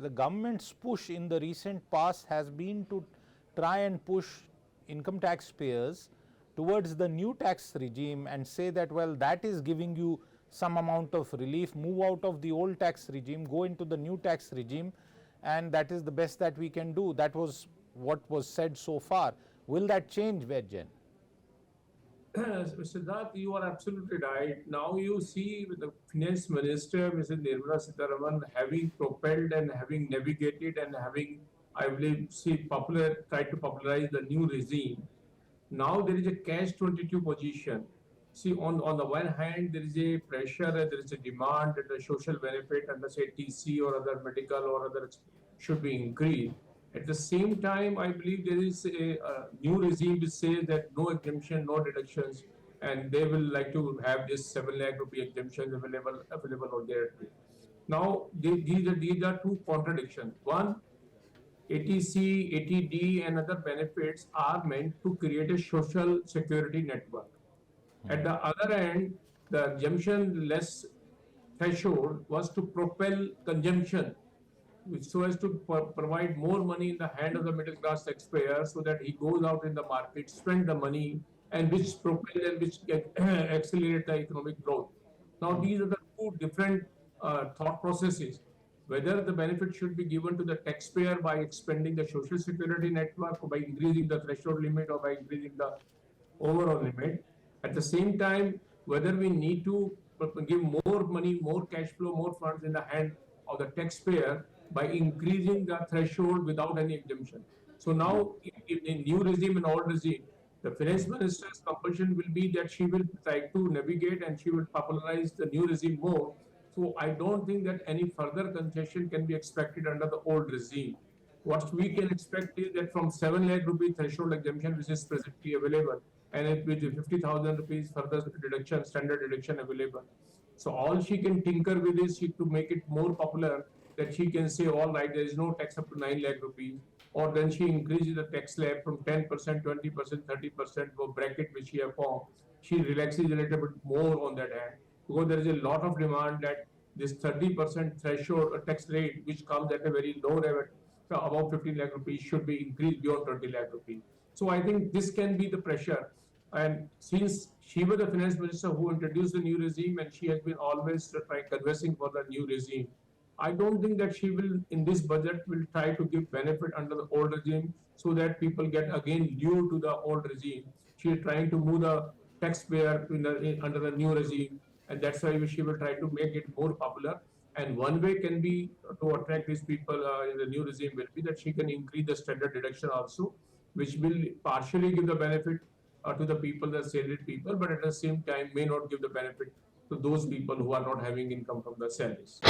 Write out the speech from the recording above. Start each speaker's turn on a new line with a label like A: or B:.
A: the government's push in the recent past has been to try and push income taxpayers towards the new tax regime and say that, well, that is giving you some amount of relief, move out of the old tax regime, go into the new tax regime, and that is the best that we can do. That was what was said so far. Will that change, Ved Jain?
B: Siddharth, you are absolutely right. Now you see with the finance minister, Mrs. Nirmala Sitharaman, having propelled and having navigated and having, I believe, tried to popularize the new regime. Now there is a catch-22 position. See, on the one hand, there is a pressure and there is a demand that the social benefit under say TC or other medical or other should be increased. At the same time, I believe there is a new regime which says that no exemption, no deductions, and they will like to have this 7 lakh rupee exemptions available on there too. Now, these are two contradictions. One, ATC, ATD, and other benefits are meant to create a social security network. At the other end, the exemption less threshold was to propel consumption, so as to provide more money in the hand of the middle class taxpayer so that he goes out in the market, spend the money, and which propel and which accelerate the economic growth. Now, these are the two different thought processes. Whether the benefit should be given to the taxpayer by expanding the social security network or by increasing the threshold limit or by increasing the overall limit. At the same time, whether we need to give more money, more cash flow, more funds in the hand of the taxpayer by increasing the threshold without any exemption. So now, in new regime and old regime, the finance minister's compulsion will be that she will try to navigate and she will popularize the new regime more. So I don't think that any further concession can be expected under the old regime. What we can expect is that from 7 lakh rupee threshold exemption, which is presently available, and with 50,000 rupees further deduction, standard deduction available. So all she can tinker with is to make it more popular, that she can say, all right, there is no tax up to 9 lakh rupees, or then she increases the tax slab from 10%, 20%, 30% for bracket which she has formed. She relaxes a little bit more on that end, because there is a lot of demand that this 30% threshold tax rate, which comes at a very low rate, about 15 lakh rupees, should be increased beyond 20 lakh rupees. So I think this can be the pressure. And since she was the finance minister who introduced the new regime and she has been always conversing for the new regime, I don't think that she will, in this budget, will try to give benefit under the old regime so that people get again lured to the old regime. She is trying to move the taxpayer under the new regime, and that's why she will try to make it more popular. And one way can be to attract these people in the new regime will be that she can increase the standard deduction also, which will partially give the benefit to the people, the salaried people, but at the same time may not give the benefit to those people who are not having income from the salaries.